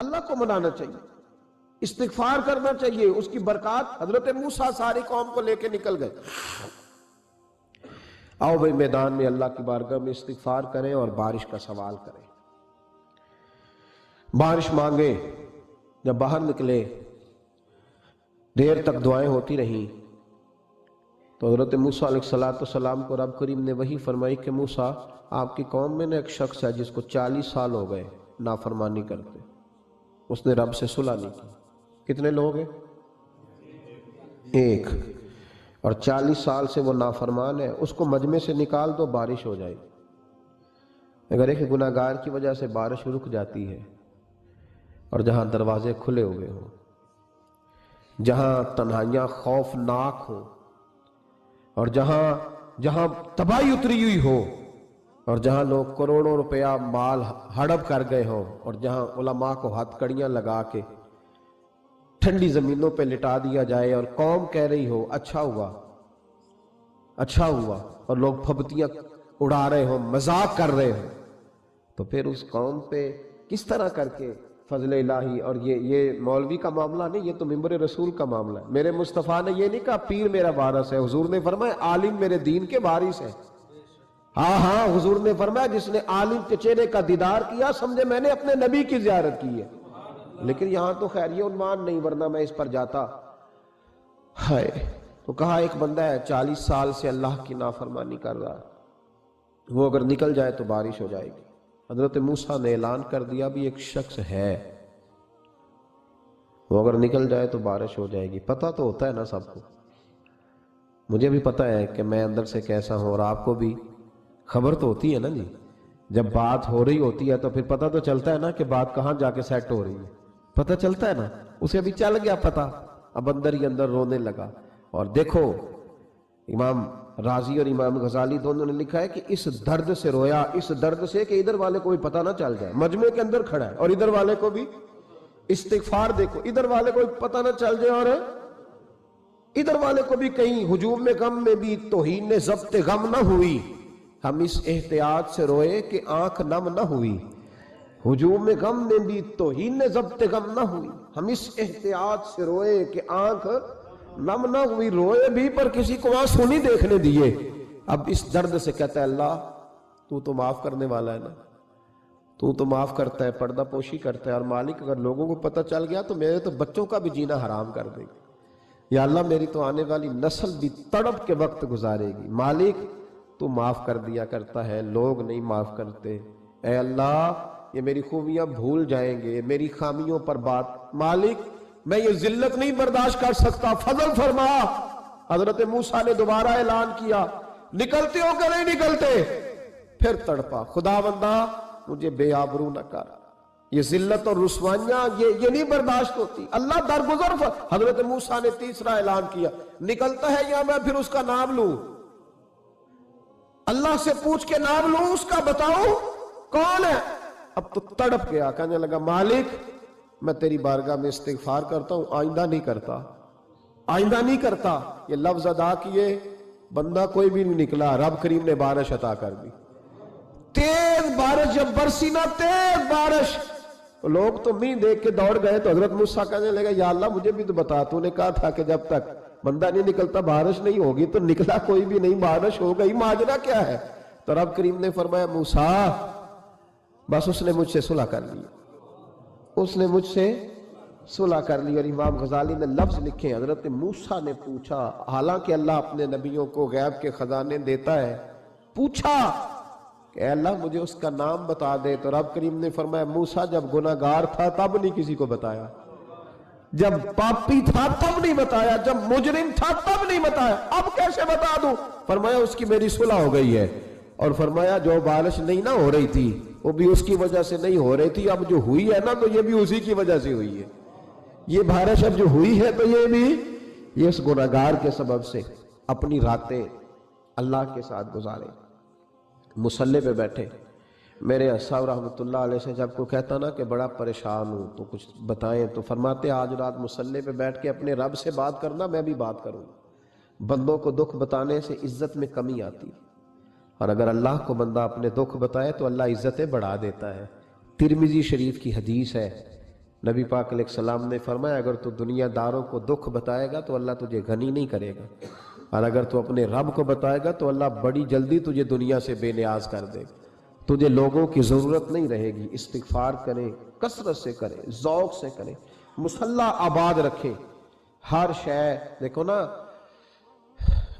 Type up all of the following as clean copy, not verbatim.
اللہ کو منانا چاہیے، استغفار کرنا چاہیے، اس کی برکات۔ حضرت موسیٰ ساری قوم کو لے کے نکل گئے، آؤ بھائی میدان میں اللہ کی بارگاہ میں استغفار کریں اور بارش کا سوال کریں، بارش مانگیں۔ جب باہر نکلے دیر تک دعائیں ہوتی رہیں تو حضرت موسیٰ علیہ السلام کو رب کریم نے وحی فرمائی کہ موسیٰ آپ کی قوم میں نے ایک شخص ہے جس کو 40 سال ہو گئے نافرمانی کرتے، اس نے رب سے صلح نہیں کی۔ کتنے لوگ ہیں؟ ایک، اور 40 سال سے وہ نافرمان ہے، اس کو مجمع سے نکال دو بارش ہو جائے گی۔ اگر ایک گناہ گار کی وجہ سے بارش رک جاتی ہے اور جہاں دروازے کھلے ہوئے ہوں، جہاں تنہائیاں خوفناک ہوں، اور جہاں تباہی اتری ہوئی ہو، اور جہاں لوگ کروڑوں روپیہ مال ہڑپ کر گئے ہوں، اور جہاں علماء کو ہتھ کڑیاں لگا کے ٹھنڈی زمینوں پہ لٹا دیا جائے اور قوم کہہ رہی ہو اچھا ہوا اچھا ہوا، اور لوگ پھبتیاں اڑا رہے ہوں، مذاق کر رہے ہوں، تو پھر اس قوم پہ کس طرح کر کے فضل الہی۔ اور یہ مولوی کا معاملہ نہیں، یہ تو ممبر رسول کا معاملہ ہے۔ میرے مصطفیٰ نے یہ نہیں کہا پیر میرا وارث ہے، حضور نے فرمایا عالم میرے دین کے وارث ہے۔ ہاں حضور نے فرمایا جس نے عالم کے چہرے کا دیدار کیا سمجھے میں نے اپنے نبی کی زیارت کی ہے۔ لیکن یہاں تو خیر یہ عنوان نہیں، ورنہ میں اس پر جاتا۔ ہائے، تو کہا ایک بندہ ہے 40 سال سے اللہ کی نافرمانی کر رہا ہے، وہ اگر نکل جائے تو بارش ہو جائے گی۔ حضرت موسیٰ نے اعلان کر دیا بھی ایک شخص ہے، وہ اگر نکل جائے تو بارش ہو جائے گی۔ پتہ تو ہوتا ہے نا سب کو، مجھے بھی پتہ ہے کہ میں اندر سے کیسا ہوں، اور آپ کو بھی خبر تو ہوتی ہے نا جی۔ جب بات ہو رہی ہوتی ہے تو پھر پتہ تو چلتا ہے نا کہ بات کہاں جا کے سیٹ ہو رہی ہے، پتہ چلتا ہے نا۔ اسے ابھی چل گیا پتہ، اب اندر ہی اندر رونے لگا۔ اور دیکھو امام رازی اور امام غزالی دونوں نے لکھا ہے کہ اس درد سے رویا، اس درد سے کہ ادھر والے کو بھی پتہ نہ چل جائے، مجمع کے اندر کھڑا ہے اور ادھر والے کو بھی استغفار، دیکھو ادھر والے کو بھی پتہ نہ چل جائے اور ادھر والے کو بھی کہیں ہجوم میں غم میں بھی توہین ضبط غم نہ ہوئی۔ ہم اس احتیاط سے روئے کہ آنکھ نم نہ ہوئی، ہجوم میں غم میں بھی توہین ضبط غم نہ ہوئی۔ ہم اس احتیاط سے روئے کہ آنکھ نم نہ ہوئی، روئے بھی پر کسی کو آنسو نہیں دیکھنے دیے۔ اب اس درد سے کہتا ہے اللہ تو تو معاف کرنے والا ہے نا، تو تو معاف کرتا ہے، پردہ پوشی کرتا ہے، اور مالک اگر لوگوں کو پتہ چل گیا تو میرے تو بچوں کا بھی جینا حرام کر دے گا، یا اللہ میری تو آنے والی نسل بھی تڑپ کے وقت گزارے گی۔ مالک تو معاف کر دیا کرتا ہے، لوگ نہیں معاف کرتے، اے اللہ یہ میری خوبیاں بھول جائیں گے، میری خامیوں پر بات، مالک میں یہ ذلت نہیں برداشت کر سکتا، فضل فرما۔ حضرت موسیٰ نے دوبارہ اعلان کیا نکلتے ہو کہ نہیں نکلتے؟ پھر تڑپا، خدا بندہ مجھے بے آبرو نہ کر، یہ ذلت اور رسوائیاں یہ نہیں برداشت ہوتی، اللہ درگزر۔ حضرت موسیٰ نے تیسرا اعلان کیا نکلتا ہے یا میں پھر اس کا نام لوں، اللہ سے پوچھ کے نام لوں اس کا، بتاؤ کون ہے؟ اب تو تڑپ گیا، کہنے لگا مالک میں تیری بارگاہ میں استغفار کرتا ہوں، آئندہ نہیں کرتا، آئندہ نہیں کرتا۔ یہ لفظ ادا کیے، بندہ کوئی بھی نہیں نکلا، رب کریم نے بارش عطا کر دی، تیز بارش جب برسی نا، تیز بارش، لوگ تو مین دیکھ کے دوڑ گئے۔ تو حضرت موسیٰ کہنے لگا یا اللہ مجھے بھی تو بتا، تو نے کہا تھا کہ جب تک بندہ نہیں نکلتا بارش نہیں ہوگی، تو نکلا کوئی بھی نہیں، بارش ہو گئی، ماجرا کیا ہے؟ تو رب کریم نے فرمایا موسیٰ بس اس نے مجھ سے صلح کر لی، اس نے مجھ سے صلح کر لی۔ اور امام غزالی نے لفظ لکھے، حضرت موسیٰ نے پوچھا، حالانکہ اللہ اپنے نبیوں کو غیب کے خزانے دیتا ہے، پوچھا کہ اے اللہ مجھے اس کا نام بتا دے۔ تو رب کریم نے فرمایا موسیٰ جب گناہ گار تھا تب نہیں کسی کو بتایا، جب پاپی تھا تب نہیں بتایا، جب مجرم تھا تب نہیں بتایا، اب کیسے بتا دوں؟ فرمایا اس کی میری صلح ہو گئی ہے، اور فرمایا جو بارش نہیں نہ ہو رہی تھی وہ بھی اس کی وجہ سے نہیں ہو رہی تھی، اب جو ہوئی ہے نا تو یہ بھی اسی کی وجہ سے ہوئی ہے، یہ بارش اب جو ہوئی ہے تو یہ بھی یہ اس گناہگار کے سبب سے۔ اپنی راتیں اللہ کے ساتھ گزارے، مصلی پہ بیٹھے۔ میرے صاحب رحمۃ اللہ علیہ سے جب کوئی کہتا نا کہ بڑا پریشان ہوں تو کچھ بتائیں، تو فرماتے آج رات مصلی پہ بیٹھ کے اپنے رب سے بات کرنا، میں بھی بات کروں۔ بندوں کو دکھ بتانے سے عزت میں کمی آتی، اور اگر اللہ کو بندہ اپنے دکھ بتائے تو اللہ عزتیں بڑھا دیتا ہے۔ ترمذی شریف کی حدیث ہے نبی پاک علیہ السلام نے فرمایا اگر تو دنیا داروں کو دکھ بتائے گا تو اللہ تجھے غنی نہیں کرے گا، اور اگر تو اپنے رب کو بتائے گا تو اللہ بڑی جلدی تجھے دنیا سے بے نیاز کر دے گا، تجھے لوگوں کی ضرورت نہیں رہے گی۔ استغفار کریں، کثرت سے کریں، ذوق سے کریں، مصلی آباد رکھیں، ہر شے دیکھو نا،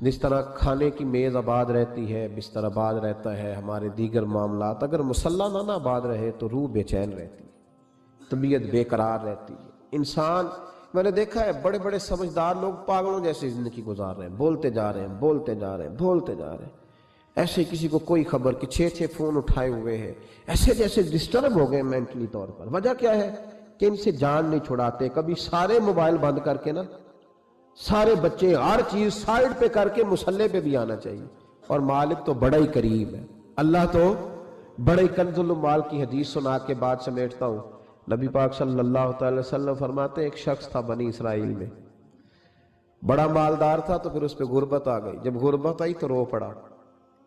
جس طرح کھانے کی میز آباد رہتی ہے، بستر آباد رہتا ہے، ہمارے دیگر معاملات، اگر مصلی نہ آباد رہے تو روح بے چین رہتی ہے، طبیعت بے قرار رہتی ہے۔ انسان، میں نے دیکھا ہے بڑے بڑے سمجھدار لوگ پاگلوں جیسی زندگی گزار رہے ہیں، بولتے جا رہے ہیں، بولتے جا رہے ہیں، بولتے جا رہے ہیں، ایسے کسی کو کوئی خبر کہ 6 فون اٹھائے ہوئے ہیں، ایسے جیسے ڈسٹرب ہو گئے مینٹلی طور پر۔ وجہ کیا ہے کہ ان سے جان نہیں چھڑاتے۔ کبھی سارے موبائل بند کر کے نا، سارے بچے ہر چیز سائیڈ پہ کر کے مصلی پہ بھی آنا چاہیے، اور مالک تو بڑا ہی قریب ہے، اللہ تو بڑا ہی کنز المال کی حدیث سنا کے بعد سمیٹتا ہوں۔ نبی پاک صلی اللہ تعالی وسلم فرماتے ہیں ایک شخص تھا بنی اسرائیل میں، بڑا مالدار تھا، تو پھر اس پہ غربت آ گئی۔ جب غربت آئی تو رو پڑا،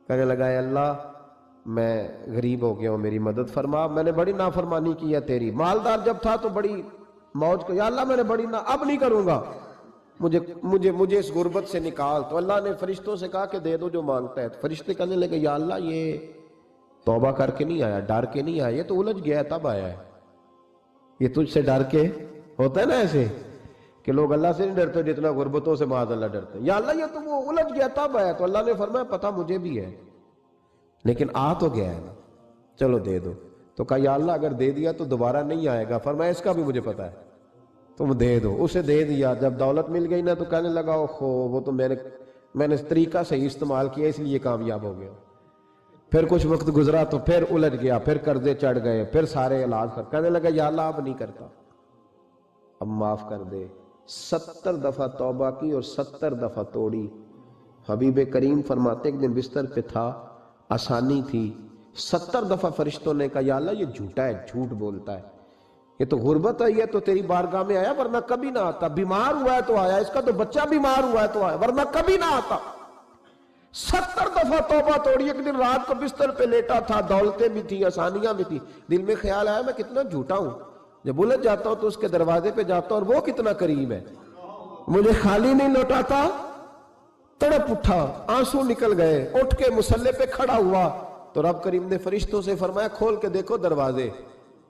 کہنے لگا اے اللہ میں غریب ہو گیا ہوں، میری مدد فرما، میں نے بڑی نافرمانی کی ہے تیری۔ مالدار جب تھا تو بڑی موج کو، یا اللہ میں نے بڑی اب نہیں کروں گا، مجھے اس غربت سے نکال۔ تو اللہ نے فرشتوں سے کہا کہ دے دو جو مانگتا ہے۔ تو فرشتے کہنے لگے یا اللہ یہ توبہ کر کے نہیں آیا، ڈر کے نہیں آیا، یہ تو الجھ گیا تب آیا ہے، یہ تجھ سے ڈر کے ہوتا ہے نا ایسے کہ لوگ اللہ سے نہیں ڈرتے جتنا غربتوں سے معاذ اللہ ڈرتے ہیں۔ یا اللہ یہ تو وہ الجھ گیا تب آیا۔ تو اللہ نے فرمایا پتہ مجھے بھی ہے، لیکن آ تو گیا ہے نا، چلو دے دو۔ تو کہا یا اللہ اگر دے دیا تو دوبارہ نہیں آئے گا۔ فرمایا اس کا بھی مجھے پتہ ہے، تم دے دو۔ اسے دے دیا۔ جب دولت مل گئی نا تو کہنے لگا اوہو وہ تو میں نے طریقہ صحیح استعمال کیا اس لیے کامیاب ہو گیا۔ پھر کچھ وقت گزرا تو پھر الجھ گیا، پھر قرضے چڑھ گئے، پھر سارے علاج کر، کہنے لگا یا اللہ اب نہیں کرتا، اب معاف کر دے۔ 70 دفعہ توبہ کی اور 70 دفعہ توڑی۔ حبیب کریم فرماتے ایک دن بستر پہ تھا، آسانی تھی، 70 دفعہ فرشتوں نے کہا یا اللہ یہ جھوٹا ہے، جھوٹ بولتا ہے، یہ تو غربت آئی ہے تو تیری بارگاہ میں آیا ورنہ کبھی نہ آتا، بیمار ہوا ہے تو آیا، اس کا تو بچہ بیمار ہوا ہے تو آیا ورنہ کبھی نہ آتا۔ 70 دفعہ توبہ توڑی۔ ایک دن رات کو بستر پہ لیٹا تھا، دولتیں بھی تھی، آسانیاں بھی تھی، دل میں خیال آیا میں کتنا جھوٹا ہوں، جب الجھ جاتا ہوں تو اس کے دروازے پہ جاتا ہوں اور وہ کتنا قریب ہے، مجھے خالی نہیں لوٹاتا۔ تڑپ اٹھا، آنسو نکل گئے، اٹھ کے مصلی پہ کھڑا ہوا تو رب کریم نے فرشتوں سے فرمایا کھول کے دیکھو دروازے،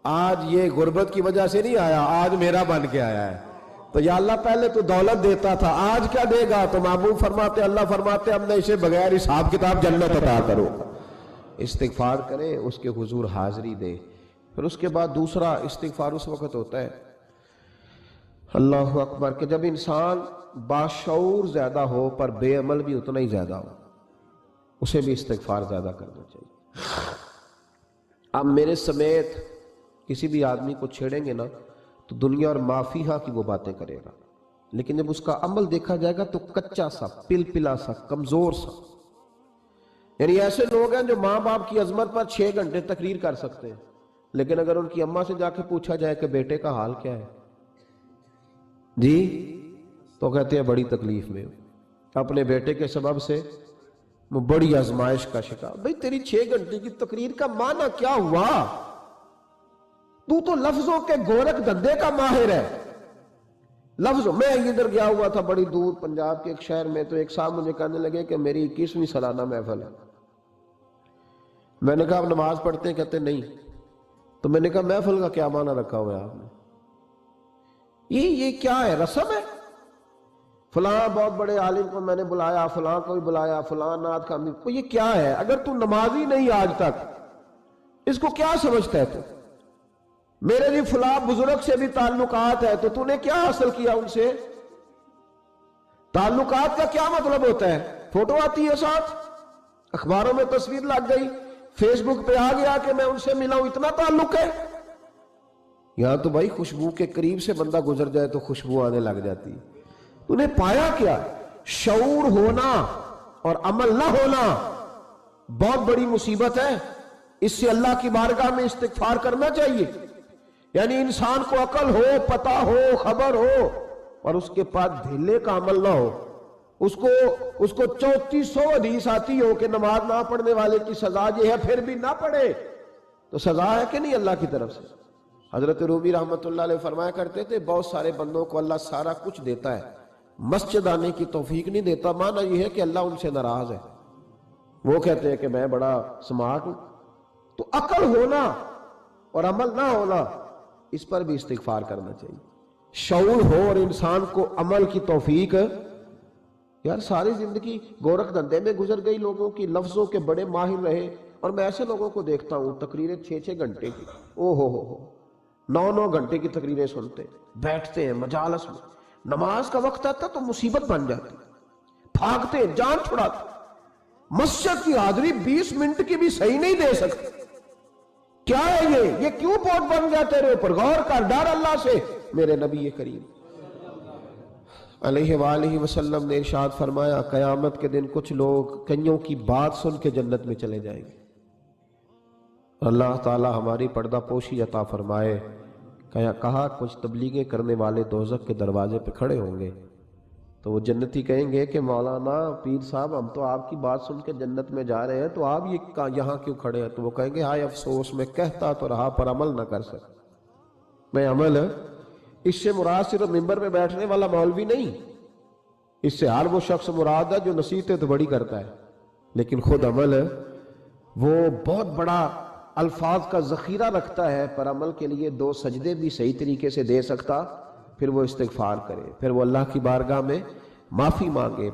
آج یہ غربت کی وجہ سے نہیں آیا، آج میرا بن کے آیا ہے۔ تو یا اللہ پہلے تو دولت دیتا تھا، آج کیا دے گا؟ تو محبوب فرماتے اللہ فرماتے اب نے اسے بغیر حساب کتاب جنت عطا کرو۔ استغفار کریں، اس کے حضور حاضری دے۔ پھر اس کے بعد دوسرا استغفار اس وقت ہوتا ہے اللہ اکبر کہ جب انسان باشعور زیادہ ہو پر بے عمل بھی اتنا ہی زیادہ ہو، اسے بھی استغفار زیادہ کرنا چاہیے۔ اب میرے سمیت کسی بھی آدمی کو چھیڑیں گے نا تو دنیا اور مافیہا کی وہ باتیں کرے گا، لیکن جب اس کا عمل دیکھا جائے گا تو کچا سا، پلپلا سا، کمزور سا۔ یعنی ایسے لوگ ہیں جو ماں باپ کی عظمت پر 6 گھنٹے تقریر کر سکتے ہیں، لیکن اگر ان کی اماں سے جا کے پوچھا جائے کہ بیٹے کا حال کیا ہے جی، تو کہتے ہیں بڑی تکلیف میں اپنے بیٹے کے سبب سے وہ بڑی آزمائش کا شکار۔ بھئی تیری 6 گھنٹے کی تقریر کا معنی کیا ہوا؟ تو لفظوں کے گورکھ دھندے کا ماہر ہے۔ لفظوں میں ادھر گیا ہوا تھا بڑی دور پنجاب کے ایک شہر میں، تو ایک صاحب مجھے کہنے لگے کہ میری 21ویں سالانہ محفل ہے۔ میں نے کہا آپ نماز پڑھتے ہیں؟ کہتے نہیں۔ تو میں نے کہا محفل کا کیا معنی رکھا ہوا ہے آپ نے؟ یہ کیا ہے، رسم ہے؟ فلاں بہت بڑے عالم کو میں نے بلایا، فلاں کو بھی بلایا، فلاں نعت کا بھی، یہ کیا ہے؟ اگر تو نمازی نہیں آج تک، اس کو کیا سمجھتا ہے تو؟ میرے بھی فلاں بزرگ سے بھی تعلقات ہے، تو نے کیا حاصل کیا ان سے؟ تعلقات کا کیا مطلب ہوتا ہے؟ فوٹو آتی ہے ساتھ، اخباروں میں تصویر لگ گئی، فیس بک پہ آ گیا کہ میں ان سے ملا ہوں، اتنا تعلق ہے؟ یہاں تو بھائی خوشبو کے قریب سے بندہ گزر جائے تو خوشبو آنے لگ جاتی ہے۔ تو نے پایا کیا؟ شعور ہونا اور عمل نہ ہونا بہت بڑی مصیبت ہے۔ اس سے اللہ کی بارگاہ میں استغفار کرنا چاہیے۔ یعنی انسان کو عقل ہو، پتہ ہو، خبر ہو، اور اس کے پاس دھیلے کا عمل نہ ہو، اس کو 3400 حدیث آتی ہو کہ نماز نہ پڑھنے والے کی سزا یہ ہے، پھر بھی نہ پڑھے، تو سزا ہے کہ نہیں اللہ کی طرف سے؟ حضرت رومی رحمۃ اللہ علیہ فرمایا کرتے تھے بہت سارے بندوں کو اللہ سارا کچھ دیتا ہے، مسجد آنے کی توفیق نہیں دیتا، معنی یہ ہے کہ اللہ ان سے ناراض ہے۔ وہ کہتے ہیں کہ میں بڑا سمارٹ ہوں۔ تو عقل ہونا اور عمل نہ ہونا، اس پر بھی استغفار کرنا چاہیے۔ شعور ہو اور انسان کو عمل کی توفیق، یار ساری زندگی گورکھ دھندے میں گزر گئی لوگوں کی، لفظوں کے بڑے ماہر رہے، اور میں ایسے لوگوں کو دیکھتا ہوں تقریریں 6 گھنٹے کی، او ہو 9 گھنٹے کی تقریریں سنتے، بیٹھتے ہیں مجالس میں، نماز کا وقت آتا تو مصیبت بن جاتی، بھاگتے ہیں، جان چھڑاتے، مسجد کی حاضری 20 منٹ کی بھی صحیح نہیں دے سکتے۔ کیا ہے یہ کیوں بہت بن گیا تیرے اوپر؟ غور کر، ڈر اللہ سے۔ میرے نبی کریم علیہ وآلہ وسلم نے ارشاد فرمایا قیامت کے دن کچھ لوگ کئیوں کی بات سن کے جنت میں چلے جائیں گے۔ اللہ تعالی ہماری پردہ پوشی عطا فرمائے۔ کہا کچھ تبلیغیں کرنے والے دوزخ کے دروازے پہ کھڑے ہوں گے تو وہ جنتی کہیں گے کہ مولانا پیر صاحب ہم تو آپ کی بات سن کے جنت میں جا رہے ہیں، تو آپ یہاں کیوں کھڑے ہیں؟ تو وہ کہیں گے ہائے افسوس، میں کہتا تو رہا پر عمل نہ کر سکا۔ میں عمل، اس سے مراد صرف ممبر میں بیٹھنے والا مولوی نہیں، اس سے ہر وہ شخص مراد ہے جو نصیحتیں تو بڑی کرتا ہے لیکن خود عمل وہ بہت بڑا الفاظ کا ذخیرہ رکھتا ہے، پر عمل کے لیے 2 سجدے بھی صحیح طریقے سے دے سکتا، پھر وہ استغفار کرے، پھر وہ اللہ کی بارگاہ میں معافی مانگے۔